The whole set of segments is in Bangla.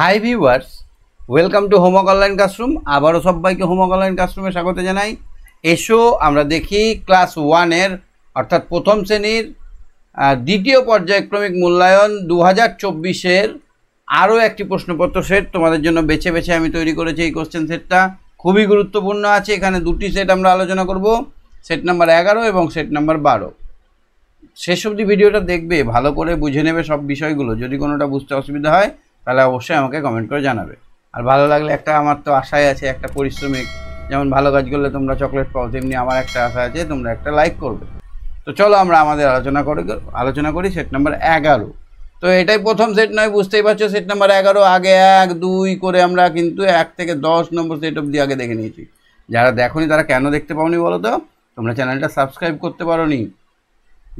Hi viewers, welcome to homework online classroom. আবারও সবাইকে হোমওয়ার্ক অনলাইন ক্লাসরুমে স্বাগত জানাই। এসো আমরা দেখি ক্লাস 1-এর অর্থাৎ প্রথম শ্রেণীর দ্বিতীয় পর্যায়ক্রমিক মূল্যায়ন 2024-এর আরও একটি প্রশ্নপত্র সেট তোমাদের জন্য বেছে বেছে আমি তৈরি করেছি। এই কোশ্চেন সেটটা খুবই গুরুত্বপূর্ণ আছে। এখানে দুটি সেট আমরা আলোচনা করব, সেট নাম্বার 11 এবং সেট নাম্বার 12। শেষ অবধি ভিডিওটা দেখবে, ভালো করে বুঝে নেবে সব বিষয়গুলো। যদি কোনোটা বুঝতে অসুবিধা হয় তাহলে অবশ্যই আমাকে কমেন্ট করে জানাবে। আর ভালো লাগলে একটা, আমার তো আশাই আছে, একটা পরিশ্রমিক যেমন ভালো কাজ করলে তোমরা চকলেট পাও, তেমনি আমার একটা আশা আছে তোমরা একটা লাইক করবে। তো চলো আমরা আমাদের আলোচনা করি সেট নাম্বার 11। তো এটাই প্রথম সেট নয়, বুঝতেই পারছো। সেট নাম্বার 11 আগে 1, 2 করে আমরা কিন্তু 1 থেকে 10 নম্বর সেট অবধি আগে দেখে নিয়েছি। যারা দেখোনি তারা কেন দেখতে পাওনি বলো তো? তোমরা চ্যানেলটা সাবস্ক্রাইব করতে পারোনি।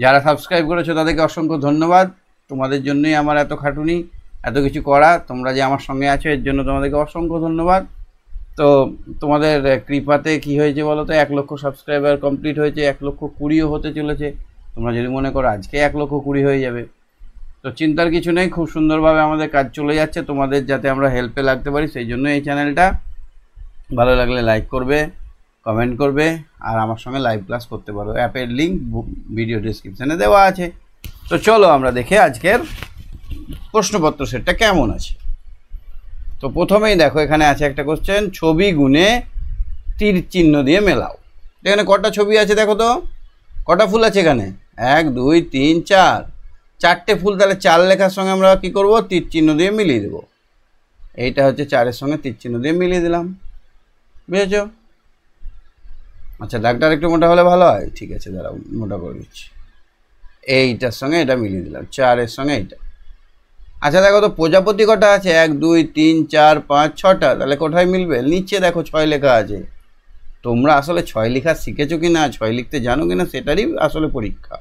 যারা সাবস্ক্রাইব করেছো তাদেরকে অসংখ্য ধন্যবাদ। তোমাদের জন্যই আমার এত খাটুনি, এত কিছু করা। তোমরা যে আমার সঙ্গে আছো এর জন্য তোমাদেরকে অসংখ্য ধন্যবাদ। তো তোমাদের কৃপাতে কি হয়েছে বলো তো, 1 লক্ষ সাবস্ক্রাইবার কমপ্লিট হয়েছে, 1,20,000 হতে চলেছে। তোমরা যদি মনে করো আজকে 1,20,000 হয়ে যাবে, তো চিন্তার কিছু নেই, খুব সুন্দরভাবে আমাদের কাজ চলে যাচ্ছে। তোমাদের যাতে আমরা হেল্পে লাগতে পারি সেই জন্য এই চ্যানেলটা। ভালো লাগলে লাইক করবে, কমেন্ট করবে, আর আমার সঙ্গে লাইভ ক্লাস করতে পারো। অ্যাপের লিঙ্ক ভিডিও ডেসক্রিপশানে দেওয়া আছে। তো চলো আমরা দেখে আজকের প্রশ্নপত্র সেটটা কেমন আছে। তো প্রথমেই দেখো, এখানে আছে একটা কোশ্চেন, ছবি গুনে তীর চিহ্ন দিয়ে মেলাও। এখানে কটা ছবি আছে দেখো তো, কটা ফুল আছে এখানে? 1, 2, 3, 4, 4টে ফুল। তাহলে 4 লেখার সঙ্গে আমরা কি করব? তীর চিহ্ন দিয়ে মিলিয়ে দেবো। এইটা হচ্ছে 4-এর সঙ্গে তীর চিহ্ন দিয়ে মিলিয়ে দিলাম, বুঝেছ? আচ্ছা, দাগটার একটু মোটা হলে ভালো হয়। ঠিক আছে, দাঁড়াও মোটা করে দিচ্ছি। এইটার সঙ্গে এটা মিলিয়ে দিলাম, 4-এর সঙ্গে এইটা। আচ্ছা দেখো তো, প্রজাপতি কটা আছে? 1, 2, 3, 4, 5, 6টা। তাহলে কোথায় মিলবে? নিচে দেখো 6 লেখা আছে। তোমরা আসলে 6 লেখা শিখেছো কি না, 6 লিখতে জানো কি না, সেটারই আসলে পরীক্ষা।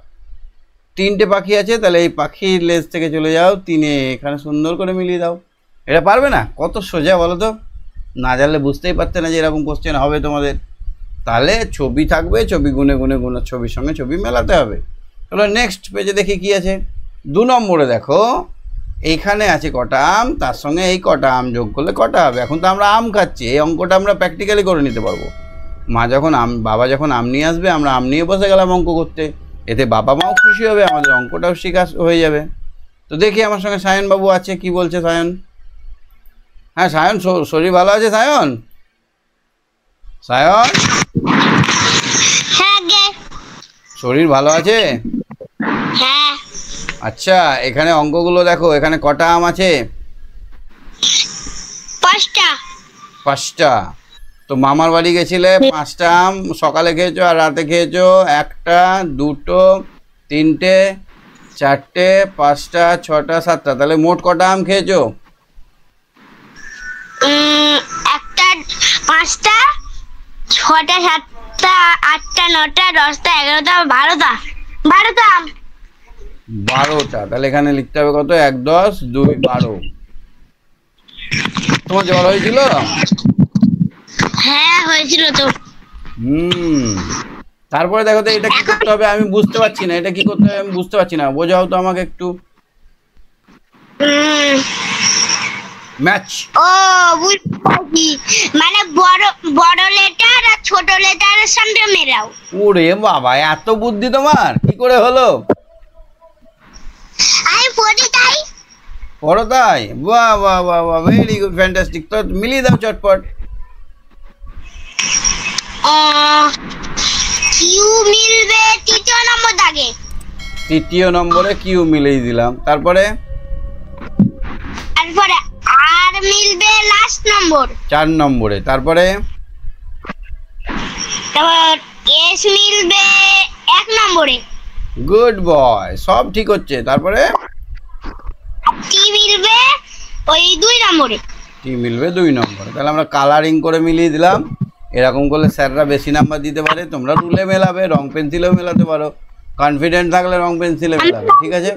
3টে পাখি আছে, তাহলে এই পাখির লেজ থেকে চলে যাও 3-এ, এখানে সুন্দর করে মিলিয়ে দাও। এটা পারবে না? কত সোজা বলো তো। না জানলে বুঝতেই পারতে না যে এরকম কোশ্চেন হবে তোমাদের। তাহলে ছবি থাকবে, ছবি গুনে গুনে গুনে ছবির সঙ্গে ছবি মেলাতে হবে। চলো নেক্সট পেজে দেখি কি আছে। 2 নম্বরে দেখো, এইখানে আছে কটা আম, তার সঙ্গে এই কটা আম যোগ করলে কটা হবে। এখন তো আমরা আম খাচ্ছি, এই অঙ্কটা আমরা প্র্যাকটিক্যালি করে নিতে পারবো। বাবা যখন আম নিয়ে আসবে, আমরা আম নিয়ে বসে গেলাম অঙ্ক করতে। এতে বাবা মাও খুশি হবে, আমাদের অঙ্কটাও শেখা হয়ে যাবে। তো দেখি আমার সঙ্গে সায়ন বাবু আছে, কি বলছে সায়ন? হ্যাঁ সায়ন, শরীর ভালো আছে সায়ন? সায়ন শরীর ভালো আছে? হ্যাঁ। আচ্ছা, এখানে অঙ্কগুলো দেখো, এখানে কটা আম আছে? 5টা। তো মামার বাড়ি গেছিলে, 5টা আম সকালে খেয়েছো আর রাতে খেয়েছো। 1টা, 2টো, 3টে, 4টে, 5টা, 6টা, 7টা। তাহলে মোট কটা আম খেয়েছো? 1টা, 5টা, 6টা, 7টা, 8টা, 9টা, 10টা, 11টা, 12টা। 12টা আম। 12টা। তাহলে এখানে লিখতে হবে কত? 1, 10, 2, 12। তোমার জ্বর হয়েছিল? হ্যাঁ হয়েছিল তো। তারপরে দেখো তো, এটা কি করতে হবে আমি বুঝতে পারছি না। এটা কি করতে হবে আমি বুঝতে পারছি না, বোঝাও তো আমাকে একটু। ম্যাচ। ও বুঝছি, মানে বড় লেটার আর ছোট লেটারের সামনে মেলাও। ওরে বাবা, এত বুদ্ধি তোমার, কি করে হলো? আমি পড়ি তাই। পড়ো তাই? বাহ বাহ বাহ বাহ, ভেরি গুড, ফ্যান্টাস্টিক। তো মিলিয়ে দাও চটপট। কিউ মিলবে 3য় নম্বর দাগে। 3য় নম্বরে কিউ মিলিয়ে দিলাম। তারপরে আর মিলবে লাস্ট নম্বর 4 নম্বরে। তারপরে এস মিলবে 1 নম্বরে। গুড বয়, সব ঠিক হচ্ছে। তারপরে টি মিলবে ওই 2 নম্বরে। টি মিলবে 2 নম্বরে। তাহলে আমরা কালারিং করে মিলিয়ে দিলাম। এরকম করলে স্যাররা বেশি নাম্বার দিতে পারে। তোমরা রুলে মেলাবে, রং পেন্সিলেও মেলাতে পারো। কনফিডেন্ট থাকলে রং পেন্সিলে মেলাবে, ঠিক আছে?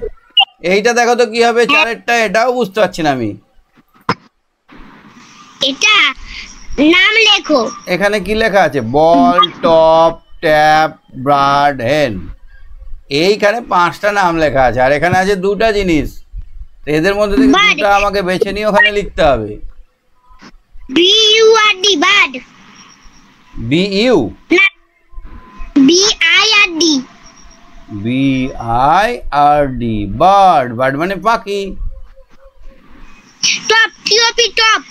এইটা দেখো তো কি হবে 4-এরটা, এটাও বুঝতে পারছি না আমি। এটা নাম লেখো। এখানে কি লেখা আছে? বল, টপ, ট্যাপ, ব্রাড, হেন। এইখানে 5টা নাম লেখা আছে, আর এখানে আছে 2টা জিনিস। তো এদের মধ্যে থেকে Bird. দুটো আমাকে বেছে নিয়ে ওখানে লিখতে হবে। BURD bird. BU না BIRD. BIRD বার্ড, বার্ড মানে পাখি। Top TOP top.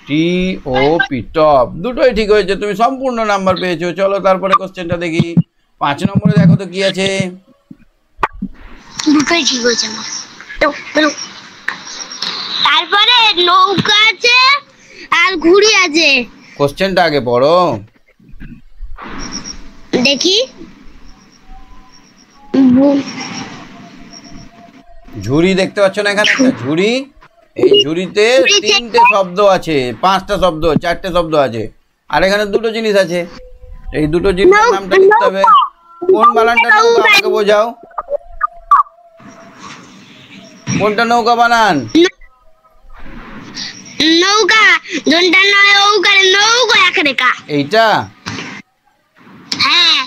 TOP top, দুটোই ঠিক হয়েছে, তুমি সম্পূর্ণ নাম্বার পেয়েছো। চলো তারপরে কোশ্চেনটা দেখি। 5 নম্বরে দেখো তো কি আছে। দুটোই ঠিক হয়েছে আমার। তারপরে নৌকা আছে আর ঘুড়ি আছে। কোশ্চেনটা আগে পড়ো। দেখি ঝুড়ি দেখতে পাচ্ছ না এখানে একটা ঝুড়ি, এই ঝুড়িতে 3টে শব্দ আছে, 5টা শব্দ, 4টে শব্দ আছে, আর এখানে দুটো জিনিস আছে। এই দুটো জিনিসের নামটা লিখতে হবে। কোন বানানটা নৌকা আমাকে বোঝাও, কোনটা নৌকা বানান? নৌকা দন্ডা নয় ওকারে নৌকা একরেকা। এইটা হ্যাঁ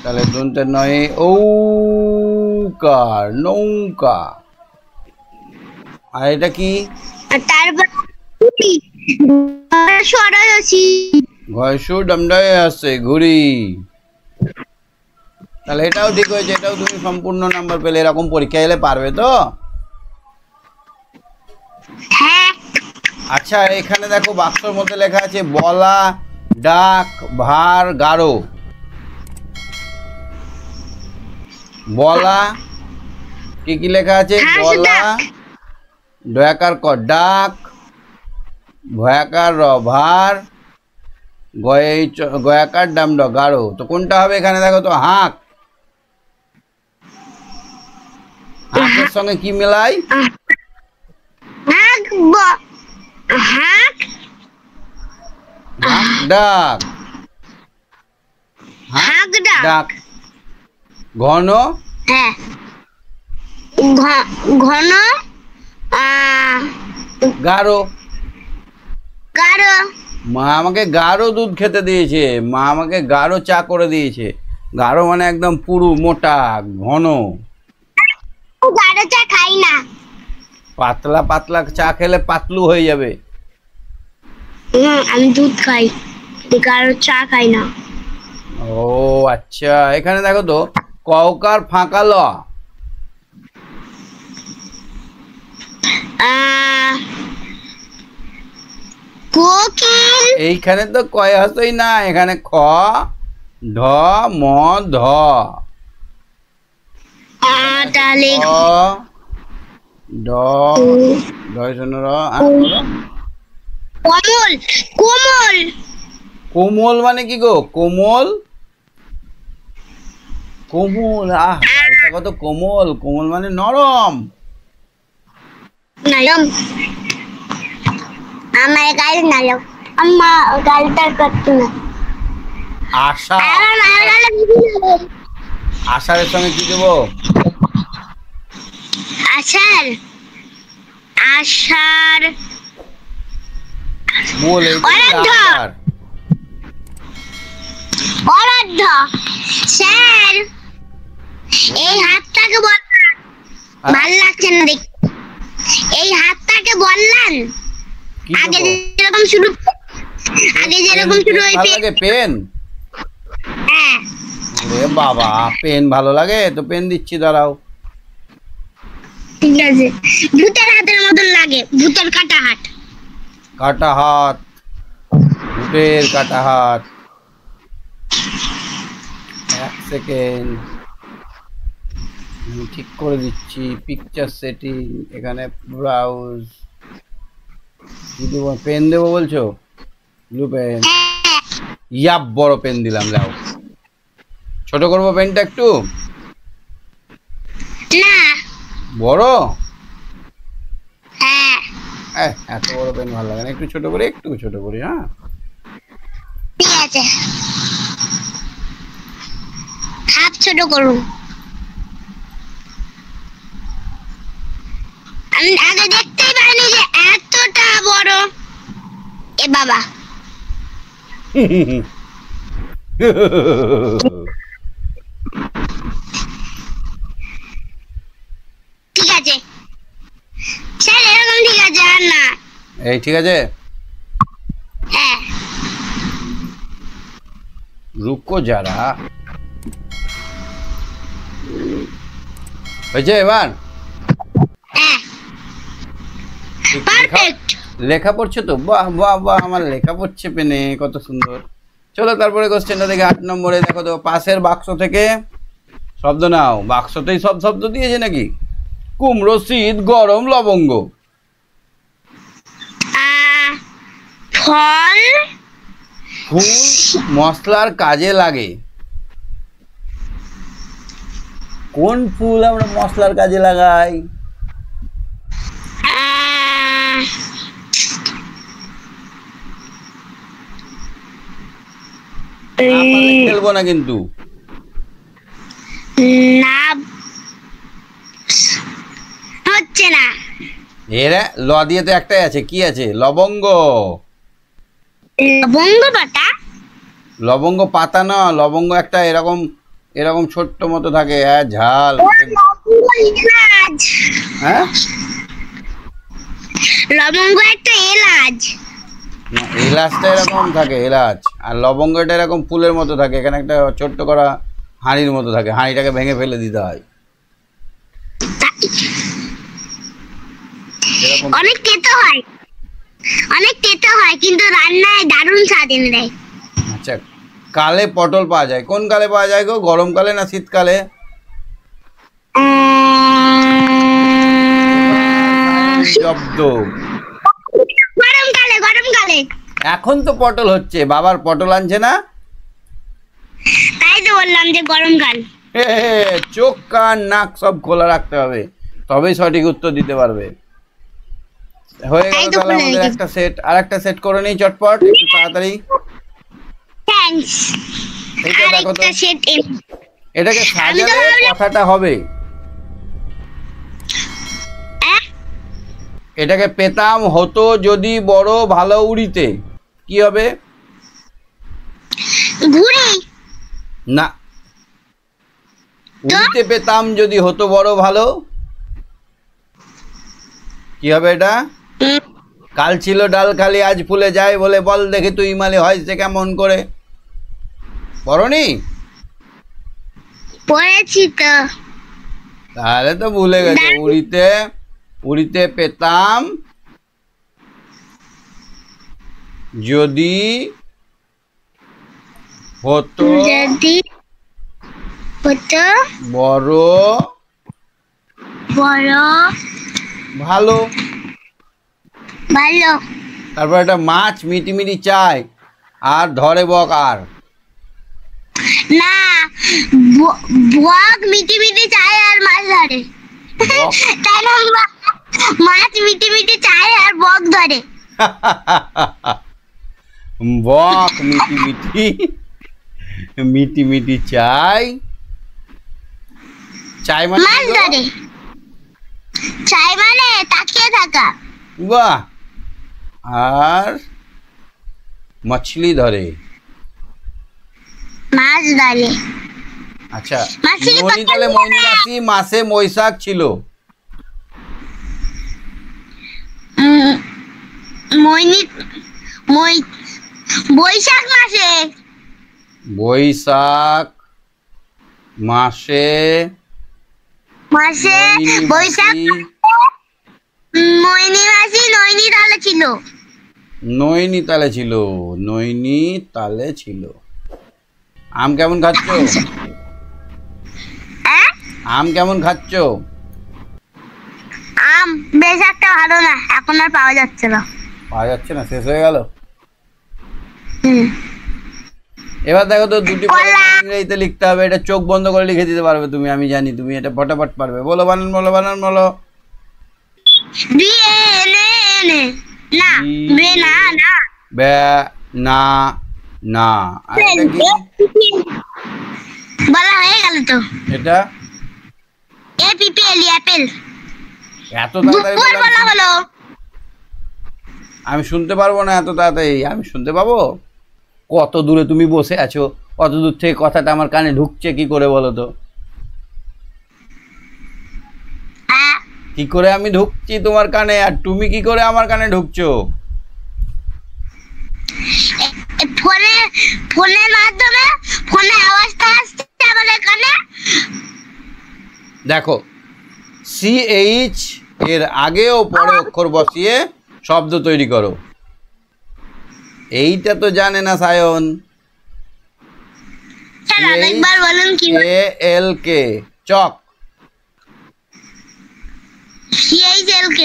তাহলে দন্তে নয় ঔকার, নৌকা। আর এটা কি? আর তারপর সরাসি ঘয়সু ডামডায় আছে ঘুড়ি। তাহলে এটাও ঠিক হয়েছে, এটাও তুমি সম্পূর্ণ নাম্বার পেলে। এরকম পরীক্ষা এলে পারবে তো? হ্যাঁ আচ্ছা এখানে দেখো বাক্সর মধ্যে লেখা আছে বলা, ডাক, ভার, গারো। বলা কি কি লেখা আছে? বলা, ডয়াকার ক ডাক, ভয়াকার র ভার, গয়াকার ডাম ড গারো। তো কোনটা হবে এখানে দেখো তো? হাঁক। হাঁকের সঙ্গে কি মেলাই? হাঁক হাঁক হাঁক ডাক, হাঁক ডাক। ঘন, হ্যাঁ ঘন গাঢ়। গাঢ়। মা আমাকে গাঢ় দুধ খেতে দিয়েছে, মা আমাকে গাঢ় চা করে দিয়েছে। গাঢ় মানে একদম পুরু, মোটা, ঘন। গাঢ় চা খাই না। পাতলা পাতলা চা খেলে পাতলু হয়ে যাবে। আমি দুধ খাই, গাঢ় চা খাই না। ও আচ্ছা, এখানে দেখো তো কওকার ফাঁকা ল। কোকিল। এইখানে তো কয় হসই না, এখানে খ ঢ ম ধ। তাহলে খ ড ঢয় শূন্য র। কোমল। কোমল। কোমল মানে কি গো? কোমল, কোমল। আহ গালটা কত কোমল। কোমল মানে নরম। নরম। আমার গাল নরম, আমার গালটা কত না। আশা, আষাঢ়ের সঙ্গে কি দেবো? আষাঢ়। আষাঢ় বল অরাধ্য। অরাধ্য। স্যার এই হাতটাকে বললাম, ভাল লাগছে না দেখতে। এই হাতটাকে বললাম আগে যেরকম শুরু, আগে যেরকম শুরু হয়েছে। লাগে পেন? হ্যাঁ ওরে বাবা, পেন ভালো লাগে তো পেন দিচ্ছি, দাঁড়াও। ঠিক আছে, ভূতের হাতের মতন লাগে, ভূতের কাটা হাত। কাটা হাত, ভূতের কাটা হাত। 1 সেকেন্ড, আমি ঠিক করে দিচ্ছি। পিকচার সেটিং, এখানে ব্রাউজ। কি দেবো? পেন দেবো বলছো? Blue pen. ইয়াপ, বড় পেন দিলাম। যাও, ছোট করবো পেনটা একটু? না বড়? হ্যাঁ এত বড় পেন ভালো লাগে না, একটু ছোট করে, একটু ছোট করি। হ্যাঁ ঠিক আছে, হাত ছোট করুন। আমি আগে দেখতেই পাইনি যে এতটা বড়। এ বাবা, ঠিক আছে এই ঠিক আছে। হ্যাঁ রুকো যারা হয়েছে এবার। হ্যাঁ পারফেক্ট। লেখা পড়ছে তো? বাহ বাহ বাহ, আমার লেখা পড়ছে পেনে, কত সুন্দর। চলো তারপরে কোশ্চেনটা দেখে 8 নম্বরে দেখো তো, পাশের বাক্স থেকে শব্দ নাও। বাক্সতেই সব শব্দ দিয়েছে নাকি? কুমড়ো, শীত, গরম, লবঙ্গ। ফল, ফুল মশলার কাজে লাগে। কোন ফুল আমরা মশলার কাজে লাগাই? খেলবো না কিন্তু। না হচ্ছে না। এরা ল দিয়ে তো একটাই আছে, কি আছে? লবঙ্গ। লবঙ্গ পাতা? লবঙ্গ পাতা না, লবঙ্গ একটা এরকম এরকম ছোট্ট মতো থাকে, হ্যাঁ ঝাল। হ্যাঁ লবঙ্গ একটা এলাচ। এলাচটা এরকম থাকে, এলাচ। আর লবঙ্গটা এরকম ফুলের মতো থাকে, এখানে একটা ছোট্ট করা হাঁড়ির মতো থাকে, হাঁড়িটাকে ভেঙে ফেলে দিতে হয়। অনেক তেতো হয়, অনেক তেতো হয়, কিন্তু রান্নায় দারুণ স্বাদ এনে দেয়। আচ্ছা, কালে পটল পাওয়া যায়, কোন কালে পাওয়া যায় গো? গরমকালে না শীতকালে? শব্দ গরমকালে, গরমকালে। এখন তো পটল হচ্ছে, বাবার পটল আনছে না? তাই তো বললাম যে গরমকাল। চোখ কান নাক সব খোলা রাখতে হবে, তবেই সঠিক উত্তর দিতে পারবে। হয়ে গেল তাহলে আমাদের একটা সেট। আর একটা সেট করে নেই চটপট, একটু তাড়াতাড়ি। থ্যাঙ্কস। এইটা দেখো তো, সেট এটাকে সাজালে কথাটা হবে। এটাকে পেতাম হতো যদি বড় ভালো উড়িতে, কি হবে? ঘুড়ি না, উড়িতে পেতাম যদি হতো বড় ভালো, কি হবে এটা? কাল ছিল ডাল খালি আজ ফুলে যায় বলে, বল দেখি তুই মালি হয় সে কেমন করে। পড়নি? পড়েছি তো। তাহলে তো ভুলে গেছে। উড়িতে, উড়িতে পেতাম যদি হতো, যদি হতো বড় বড় ভালো। ভালো। তারপর একটা মাছ মিটিমিটি চায় আর ধরে বক আর। না, বক মিটি মিটি চায় আর মাছ ধরে। তাই না? মাছ মিটি মিটি চায় আর বক ধরে। বক মিটি মিটি মিটি মিটি চায়, চায় মানে মাছ ধরে। চায় মানে তাকিয়ে থাকা। বাহ। আর মাছলি ধরে, মাছ ধরে। আচ্ছা, নৈনিতালে মৈনী মাসি মাসে বৈশাখ ছিল। বৈশাখ মাসে, বৈশাখ মাসে মাসে বৈশাখ মৈনী মাসি নৈনিতালে ছিল। নৈনিতালে ছিল, নৈনিতালে ছিল। আম কেমন খাচ্ছ? আম কেমন খাচ্ছ? আম বেশ একটা ভালো না, এখন আর পাওয়া যাচ্ছে না। পাওয়া যাচ্ছে না, শেষ হয়ে গেল। এবার দেখো তো, দুটি ইংরেজিতে লিখতে হবে। এটা চোখ বন্ধ করে লিখে দিতে পারবে তুমি, আমি জানি তুমি এটা ফটাফট পারবে। বলো বানান, বলো বানান, বলো। না, বে না না, বে না না। আর এটা কি? বলা হয়ে গেল তো। এটা এপিপেল, অ্যাপেল। এত তাড়াতাড়ি বলা হলো। আমি শুনতে পারবো না এত তাড়াতাড়ি, আমি শুনতে পাবো? কত দূরে তুমি বসে আছো, কত দূর থেকে কথাটা আমার কানে ঢুকছে কি করে বলো তো? কি করে আমি ঢুকছি তোমার কানে, আর তুমি কি করে আমার কানে ঢুকছো? ফোনের মাধ্যমে ফোনে আওয়াজটা আসছে আমাদের কানে। দেখো CH এর আগে ও পরে অক্ষর বসিয়ে শব্দ তৈরি করো। এইটা তো জানে না সায়ন। স্যার আরেকবার বলুন কি? CHALK চক। CHLK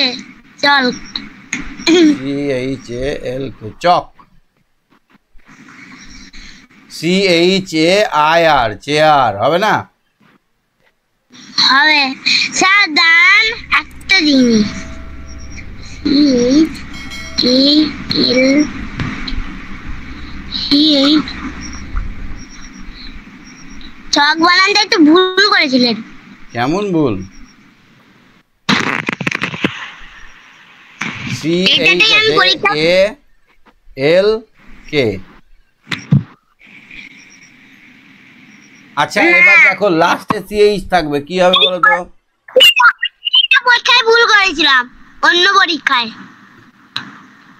চল। CHALK চক। CHAIR চেয়ার হবে না? হবে স্যার। দান একটা জিনিস চক বানানটা একটু ভুল করেছিলেন। কেমন ভুল? এটাতেই আমি পরীক্ষা CHALK। আচ্ছা এবার দেখো লাস্টে CH থাকবে, কি হবে বলো তো? এটা পরীক্ষায় ভুল করেছিলাম, অন্য পরীক্ষায়।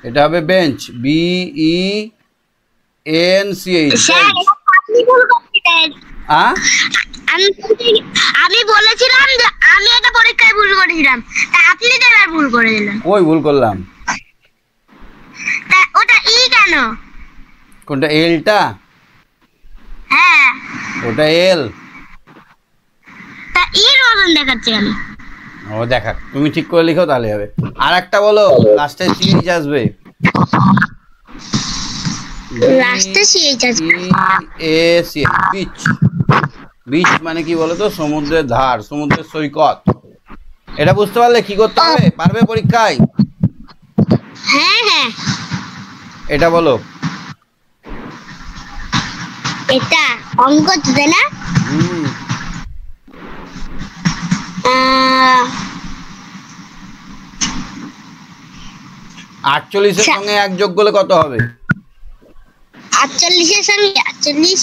এটা হবে বেঞ্চ, BENCH। স্যার আপনি ভুল করেছিলেন। আমি বলেছিলাম যে আমি এটা পরীক্ষায় ভুল করেছিলাম, তা আপনি তো এবার ভুল করে দিলেন। কই ভুল করলাম? তা ওটা ই কেন? কোনটা? এলটা? হ্যাঁ ওটা এল। তা ইর মতন দেখাচ্ছে কেন? ও দেখা, তুমি ঠিক করে লিখো তাহলে হবে। আর একটা বলো, লাস্টে CH আসবে। লাস্টে CH আসবে। BACH beach. বিচ মানে কি বলো তো? সমুদ্রের ধার, সমুদ্রের সৈকত। এটা বুঝতে পারলে কি করতে হবে? পারবে পরীক্ষায়? হ্যাঁ হ্যাঁ। এটা বলো। এটা অঙ্ক তো তাই না? 48 এর সঙ্গে 1 যোগ করলে কত হবে? 48 এর সঙ্গে 48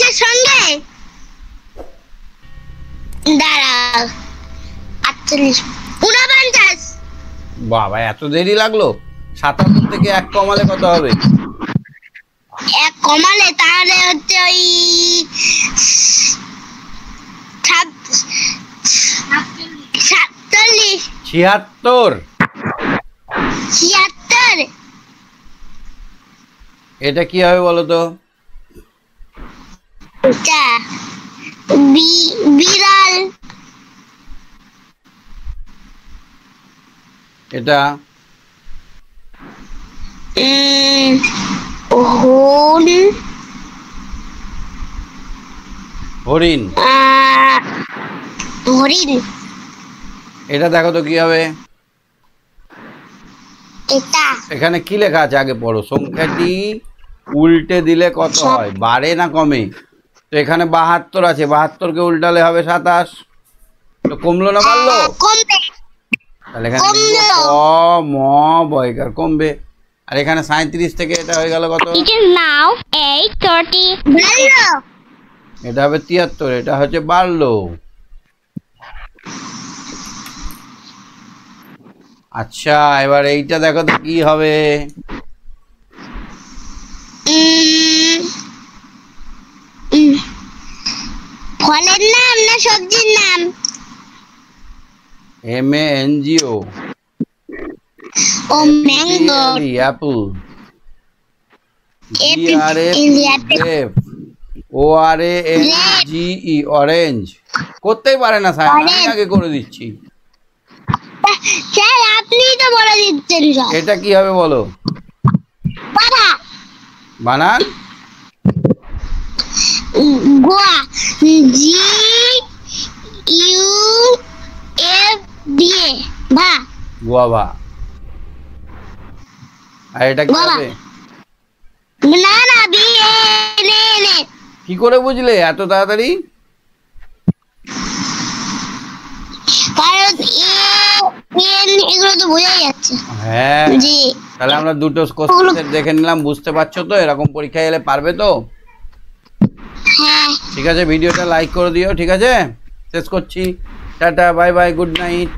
এর সঙ্গে দাঁড়াও 48 49। বাবা এত দেরি লাগলো? 77 থেকে 1 কমালে কত হবে? 1 কমালে তাহলে হচ্ছে ওই 47 76। এটা কি হবে বলো তো? এটা বিড়াল। এটা হরিণ। হরিণ। এটা দেখো তো কি হবে? এটা এখানে কি লেখা আছে আগে পড়ো। সংখ্যাটি উল্টে দিলে কত হয়? বাড়ে না কমে? তো এখানে 72 আছে, 72 কে উল্টালে হবে 27। তো কমলো না বাড়লো? কমবে। তাহলে এখানে বয়কার কমবে। আর এখানে 37 থেকে এটা হয়ে গেল কত? It is now 8:30. এটা হবে 73, এটা হচ্ছে বাড়লো। আচ্ছা এবার এইটা দেখো তো কি হবে? ফলের নাম না সবজির নাম? MANGO। ও mango. Apple. Grape. ORANGE orange. করতেই পারে না স্যার, আমি আগে করে দিচ্ছি। স্যার আপনি তো বলে দিচ্ছেন সব। এটা কি হবে বলো? বাবা বানান? গোয়া। GUAVA ভা। গোয়াভা। আর এটা কি হবে? না না BANANA। কি করে বুঝলে এত তাড়াতাড়ি? কারণ এগুলো তো বোঝাই যাচ্ছে। হ্যাঁ জি। তাহলে আমরা দুটো কোশ্চেন দেখে নিলাম, বুঝতে পারছো তো? এরকম পরীক্ষায় এলে পারবে তো? হ্যাঁ ঠিক আছে, ভিডিওটা লাইক করে দিও। ঠিক আছে, শেষ করছি। Tata, bye bye, good night.